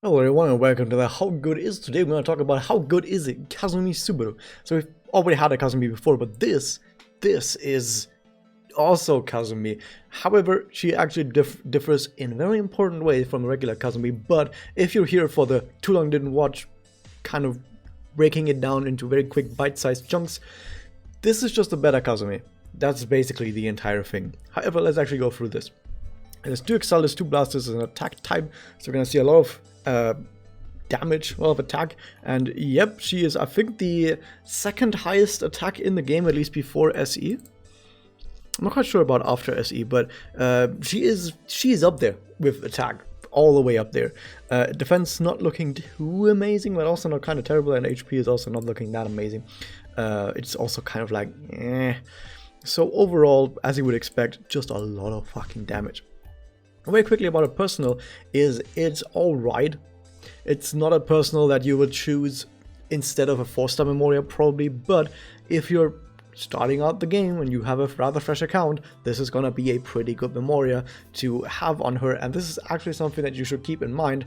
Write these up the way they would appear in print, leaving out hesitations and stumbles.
Hello everyone and welcome to the How Good Is. Today we're going to talk about how good is it Kazumi Subaru. So we've already had a Kazumi before, but this is also Kazumi. However, she actually differs in a very important way from a regular Kazumi. But if you're here for the too long didn't watch, kind of breaking it down into very quick bite-sized chunks, this is just a better Kazumi. That's basically the entire thing. However, let's actually go through this. There's 2 Excel, there's 2 blasters, there's an attack type, so we're going to see a lot of damage, a lot of attack, and yep, she is, I think, the second highest attack in the game, at least before SE. I'm not quite sure about after SE, but she is up there with attack, all the way up there. Defense not looking too amazing, but also not kind of terrible, and HP is also not looking that amazing. It's also kind of like, eh. So overall, as you would expect, just a lot of fucking damage. Very quickly about a personal is it's alright. It's not a personal that you would choose instead of a 4-star Memoria probably, but if you're starting out the game and you have a rather fresh account, this is gonna be a pretty good Memoria to have on her, and this is actually something that you should keep in mind,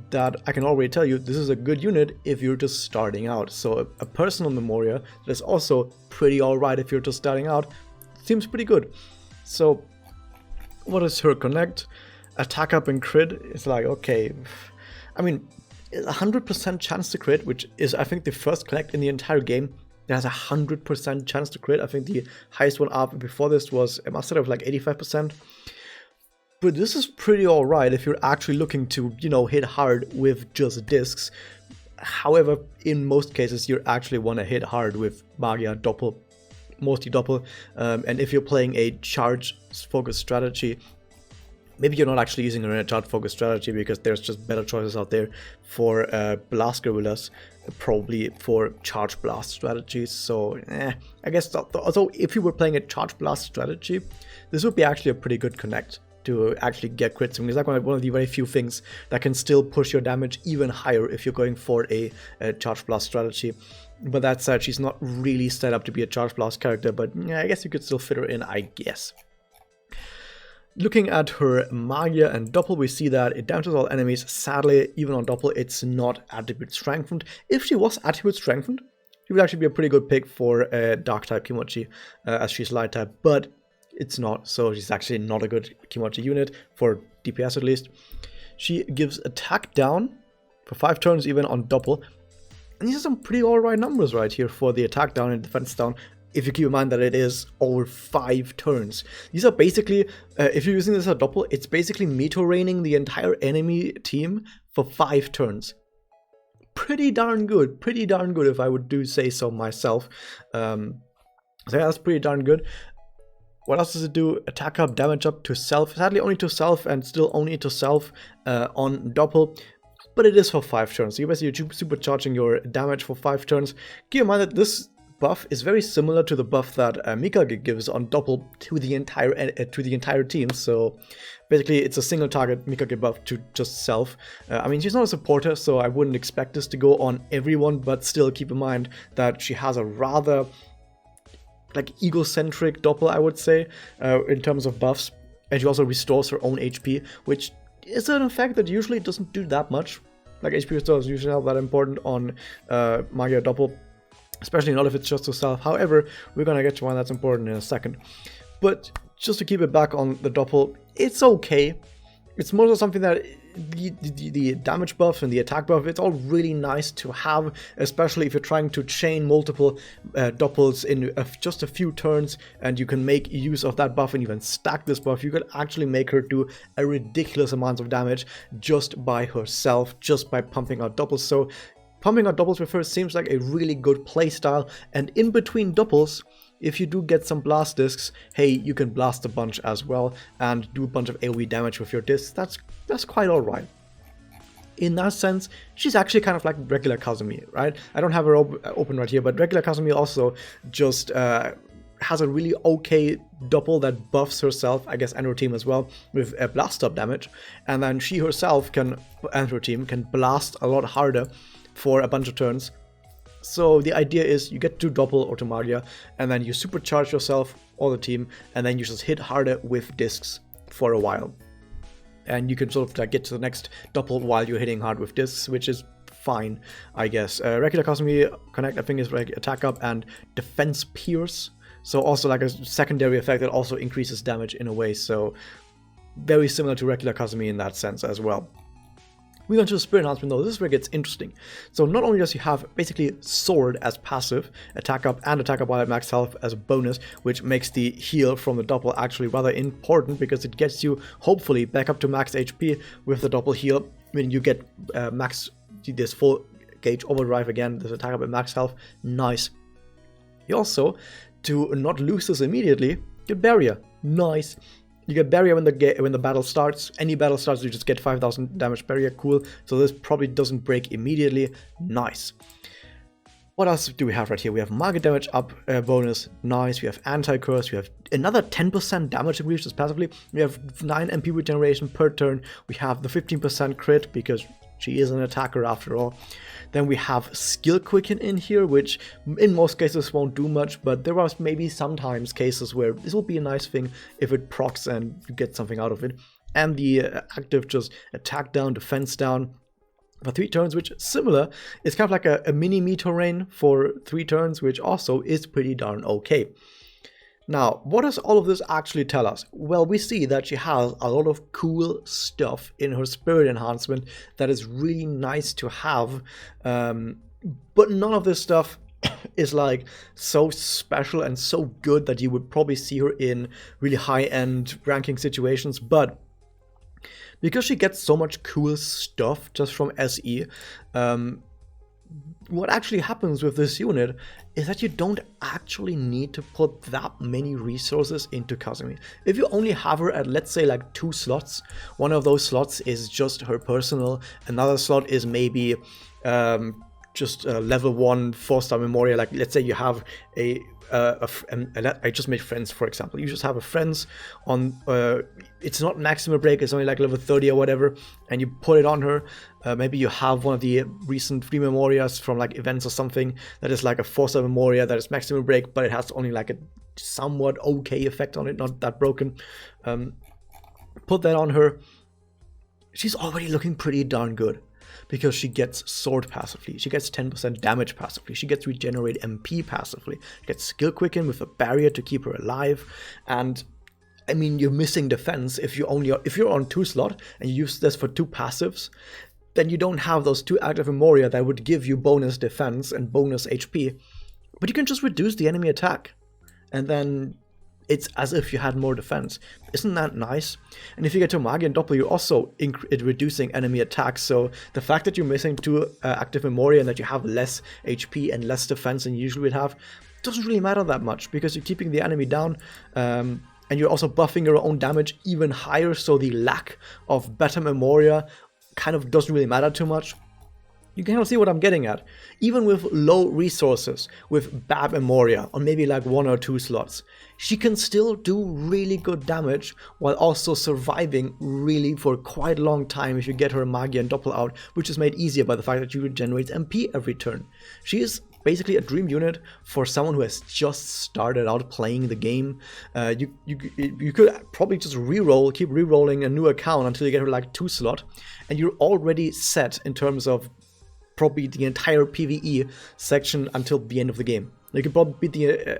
that I can already tell you this is a good unit if you're just starting out. So a personal Memoria that is also pretty alright if you're just starting out seems pretty good. So what is her connect? Attack up and crit. It's like, okay, I mean, 100% chance to crit, which is, I think, the first connect in the entire game that has 100% chance to crit. I think the highest one up before this was, it must have like 85%. But this is pretty alright if you're actually looking to, you know, hit hard with just discs. However, in most cases, you actually want to hit hard with Magia, Doppel, mostly Doppel, and if you're playing a charge-focused strategy, maybe you're not actually using a charge-focused strategy because there's just better choices out there for blast gorillas, probably for charge blast strategies. So I guess although if you were playing a charge blast strategy, this would be actually a pretty good connect to actually get crits. I mean, it's like one of the very few things that can still push your damage even higher if you're going for a charge blast strategy. But that said, she's not really set up to be a charge blast character, but yeah, I guess you could still fit her in, I guess. Looking at her Magia and Doppel, we see that it damages all enemies. Sadly, even on Doppel, it's not attribute strengthened. If she was attribute strengthened, she would actually be a pretty good pick for Dark type Kimochi, as she's light type, but it's not, so she's actually not a good Kimochi unit, for DPS at least. She gives attack down for 5 turns even on Doppel. And these are some pretty alright numbers right here for the attack down and defense down, if you keep in mind that it is over 5 turns. These are basically, if you're using this as a Doppel, it's basically meter-raining the entire enemy team for 5 turns. Pretty darn good if I would do say so myself. So yeah, that's pretty darn good. What else does it do? Attack up, damage up to self. Sadly only to self, and still only to self on Doppel. But it is for 5 turns. So you're basically supercharging your damage for 5 turns. Keep in mind that this buff is very similar to the buff that Mikage gives on Doppel to the entire team. So basically it's a single target Mikage buff to just self. I mean, she's not a supporter, so I wouldn't expect this to go on everyone, but still keep in mind that she has a rather like egocentric Doppel, I would say, in terms of buffs. And she also restores her own HP, which is an effect that usually doesn't do that much. Like, HP restore is usually not that important on Magia Doppel, especially not if it's just to self. However, we're gonna get to one that's important in a second. But just to keep it back on the Doppel, it's okay. It's more so something that the damage buff and the attack buff, it's all really nice to have, especially if you're trying to chain multiple Doppels in just a few turns, and you can make use of that buff and even stack this buff. You could actually make her do a ridiculous amount of damage just by herself, just by pumping out Doppels. So pumping out Doppels with her seems like a really good playstyle, and in between Doppels, if you do get some blast discs, hey, you can blast a bunch as well and do a bunch of AoE damage with your discs. That's quite alright. In that sense, she's actually kind of like regular Kazumi, right? I don't have her open right here, but regular Kazumi also just has a really okay Doppel that buffs herself, I guess, and her team as well, with a blast up damage. And then she herself can, and her team, can blast a lot harder for a bunch of turns. So the idea is you get to Doppel or to Magia, and then you supercharge yourself or the team, and then you just hit harder with discs for a while. and you can sort of like get to the next double while you're hitting hard with this, which is fine, I guess. Regular Kazumi Connect, I think, is like attack up and defense pierce, so also like a secondary effect that also increases damage in a way, so very similar to regular Kazumi in that sense as well. We go to the Spirit Enhancement though. This is where it gets interesting. So not only does he have basically Sword as passive, attack up and attack up while at max health as a bonus, which makes the heal from the double actually rather important because it gets you hopefully back up to max HP with the double heal when you get this full gauge overdrive again, this attack up at max health. Nice. You also, to not lose this immediately, get Barrier. Nice. You get Barrier when the battle starts. Any battle starts, you just get 5,000 damage Barrier. Cool. So this probably doesn't break immediately. Nice. What else do we have right here? We have market damage up bonus. Nice. We have anti-curse. We have another 10% damage increase just passively. We have 9 MP regeneration per turn. We have the 15% crit because she is an attacker after all. Then we have skill quicken in here, which in most cases won't do much, but there are maybe sometimes cases where this will be a nice thing if it procs and you get something out of it. And the active just attack down, defense down for 3 turns, which is similar. It's kind of like a mini meter rain for 3 turns, which also is pretty darn okay. Now, what does all of this actually tell us? Well, we see that she has a lot of cool stuff in her Spirit Enhancement that is really nice to have, but none of this stuff is like so special and so good that you would probably see her in really high-end ranking situations, but because she gets so much cool stuff just from SE, what actually happens with this unit is that you don't actually need to put that many resources into Kazumi. If you only have her at, let's say, like 2 slots, one of those slots is just her personal, another slot is maybe just a level 1 4-star Memoria. Like, let's say you have I just made friends, for example. You just have a friends on, it's not maximum break, it's only like level 30 or whatever, and you put it on her. Maybe you have one of the recent free Memorias from like events or something that is like a 4-star Memoria that is maximum break, but it has only like a somewhat okay effect on it, not that broken. Put that on her. She's already looking pretty darn good, because she gets Sword passively, she gets 10% damage passively, she gets Regenerate MP passively, she gets Skill Quicken with a Barrier to keep her alive, and I mean, you're missing defense if you're on 2 slot and you use this for 2 passives, then you don't have those 2 active Memoria that would give you bonus defense and bonus HP, but you can just reduce the enemy attack, and then it's as if you had more defense. Isn't that nice? And if you get to Magi and Doppel, you're also reducing enemy attacks. So the fact that you're missing 2 active Memoria and that you have less HP and less defense than you usually would have doesn't really matter that much, because you're keeping the enemy down, and you're also buffing your own damage even higher. So the lack of better Memoria kind of doesn't really matter too much. You can kind of see what I'm getting at. Even with low resources, with bad Memoria, on maybe like 1 or 2 slots, she can still do really good damage while also surviving really for quite a long time if you get her Magi and Doppel out, which is made easier by the fact that she regenerates MP every turn. She is basically a dream unit for someone who has just started out playing the game. You could probably just keep re-rolling a new account until you get her like 2 slot, and you're already set in terms of probably the entire PvE section until the end of the game. You can probably beat the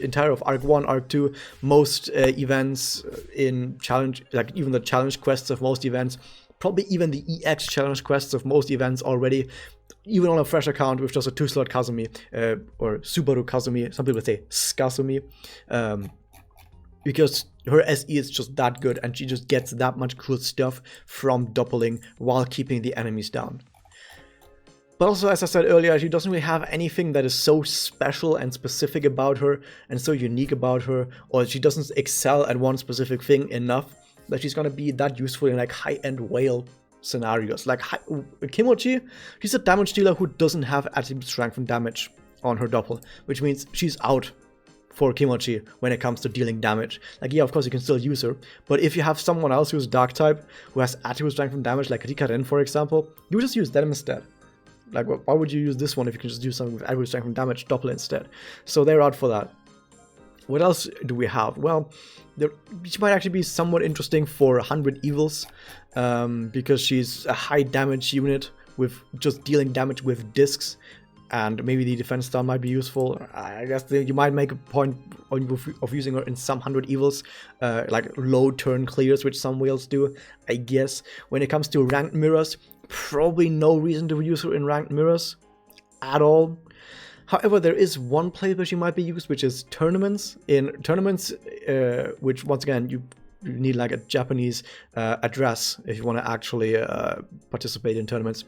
entire of Arc 1, Arc 2, most events in challenge, like even the challenge quests of most events, probably even the EX challenge quests of most events already, even on a fresh account with just a 2-slot Kazumi, or Subaru Kazumi, some people say Skazumi, because her SE is just that good and she just gets that much cool stuff from doubling while keeping the enemies down. But also, as I said earlier, she doesn't really have anything that is so special and specific about her and so unique about her, or she doesn't excel at one specific thing enough that she's gonna be that useful in like high-end whale scenarios. Like Kimochi, she's a damage dealer who doesn't have attribute strength from damage on her double, which means she's out for Kimochi when it comes to dealing damage. Like, yeah, of course you can still use her, but if you have someone else who's dark type, who has attribute strength from damage, like Rikaren for example, you just use them instead. Like, why would you use this one if you can just do something with attribute strength from damage double instead? So they're out for that. What else do we have? Well, she might actually be somewhat interesting for 100 evils, because she's a high damage unit with just dealing damage with discs, and maybe the defense stun might be useful. I guess you might make a point of using her in some 100 evils, like low turn clears, which some whales do, I guess. When it comes to ranked mirrors, probably no reason to use her in ranked mirrors at all. However, there is one place where she might be used, which is tournaments. In tournaments, which once again, you need like a Japanese address if you want to actually participate in tournaments.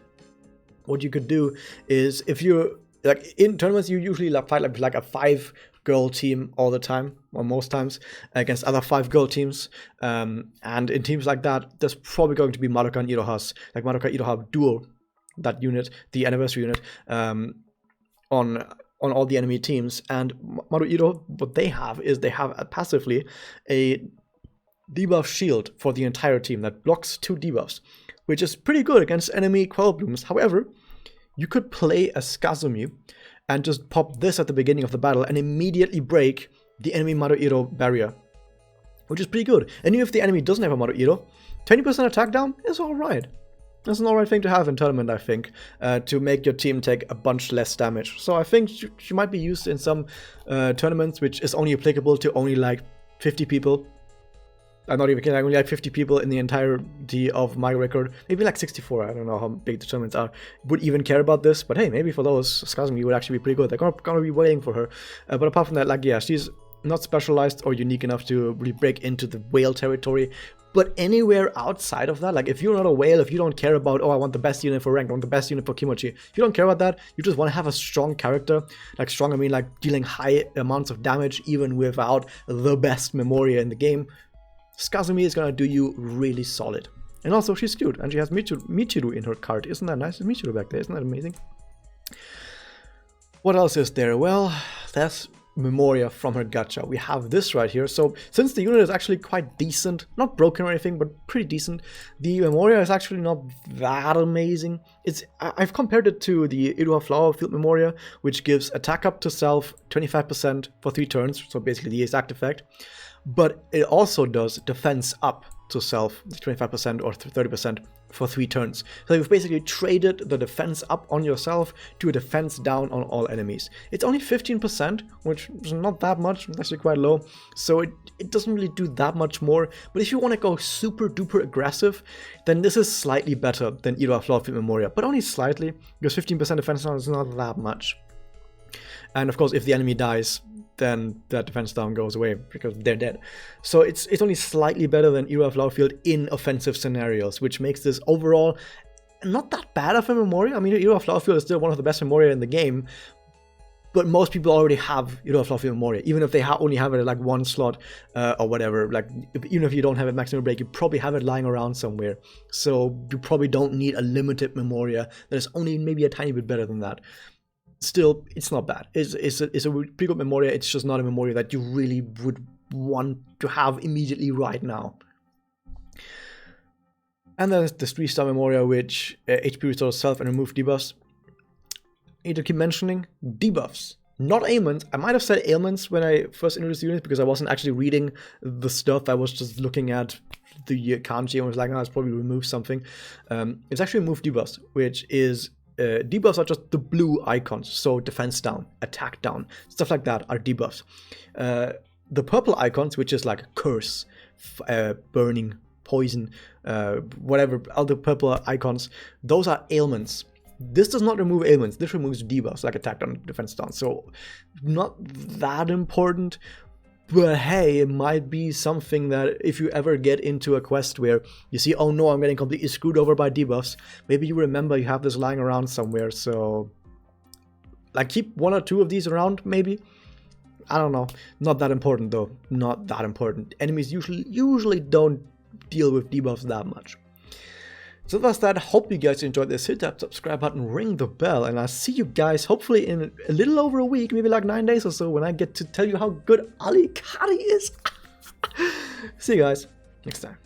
What you could do is, if you're like in tournaments, you usually fight like a 5-girl team all the time, or most times, against other 5-girl teams. And in teams like that, there's probably going to be Madoka and Iroha's, like Madoka Iroha duo, that unit, the anniversary unit, on all the enemy teams. And Maru Iro, what they have is they have passively a debuff shield for the entire team that blocks 2 debuffs, which is pretty good against enemy Quell Blooms. However, you could play as Kazumi and just pop this at the beginning of the battle and immediately break the enemy Maru Iro barrier, which is pretty good. And even if the enemy doesn't have a Maru Iro, 20% attack down is alright. That's an alright thing to have in tournament, I think, to make your team take a bunch less damage. So I think she might be used in some tournaments, which is only applicable to only like 50 people. I'm not even kidding, only like 50 people in the entirety of my record. Maybe like 64, I don't know how big the tournaments are, would even care about this. But hey, maybe for those, Kazumi would actually be pretty good. They're gonna be waiting for her. But apart from that, like, yeah, she's not specialized or unique enough to really break into the whale territory. But anywhere outside of that, like if you're not a whale, if you don't care about, oh, I want the best unit for rank, I want the best unit for Kimochi, if you don't care about that, you just want to have a strong character, like strong, I mean like dealing high amounts of damage even without the best Memoria in the game, Kazumi is gonna do you really solid. And also she's cute, and she has Michiru in her card. Isn't that nice? Michiru back there, isn't that amazing? What else is there? Well, that's Memoria from her gacha. We have this right here. So since the unit is actually quite decent, not broken or anything, but pretty decent, the Memoria is actually not that amazing. I've compared it to the Iroha Flower Field Memoria, which gives attack up to self 25% for 3 turns, so basically the exact effect. But it also does defense up to self 25% or 30% for 3 turns. So you've basically traded the defense up on yourself to a defense down on all enemies. It's only 15%, which is not that much, it's actually quite low, so it doesn't really do that much more. But if you want to go super duper aggressive, then this is slightly better than Iroha Flower Field Memoria, but only slightly, because 15% defense down is not that much. And of course, if the enemy dies, then that defense down goes away because they're dead. So it's only slightly better than Iroha Flower Field in offensive scenarios, which makes this overall not that bad of a Memoria. I mean, Iroha Flower Field is still one of the best Memoria in the game, but most people already have Iroha Flower Field Memoria, even if they only have it at like 1 slot or whatever. Like, even if you don't have it maximum break, you probably have it lying around somewhere. So you probably don't need a limited Memoria that is only maybe a tiny bit better than that. Still, it's not bad. It's a pretty good Memoria. It's just not a Memoria that you really would want to have immediately right now. And then there's the 3-star Memoria, which HP restores self and remove debuffs. I need to keep mentioning debuffs, not ailments. I might have said ailments when I first introduced the unit because I wasn't actually reading the stuff. I was just looking at the kanji and was like, oh, let's probably remove something. It's actually remove debuffs, which is debuffs are just the blue icons, so defense down, attack down, stuff like that are debuffs. The purple icons, which is like curse, burning, poison, whatever, other purple icons, those are ailments. This does not remove ailments, this removes debuffs like attack down, defense down, so not that important. But hey, it might be something that if you ever get into a quest where you see, oh no, I'm getting completely screwed over by debuffs, maybe you remember you have this lying around somewhere, so like keep 1 or 2 of these around, maybe. I don't know. Not that important though. Not that important. Enemies usually don't deal with debuffs that much. So that's that. Hope you guys enjoyed this. Hit that subscribe button, ring the bell, and I'll see you guys hopefully in a little over a week, maybe like 9 days or so, when I get to tell you how good Alikari is. See you guys next time.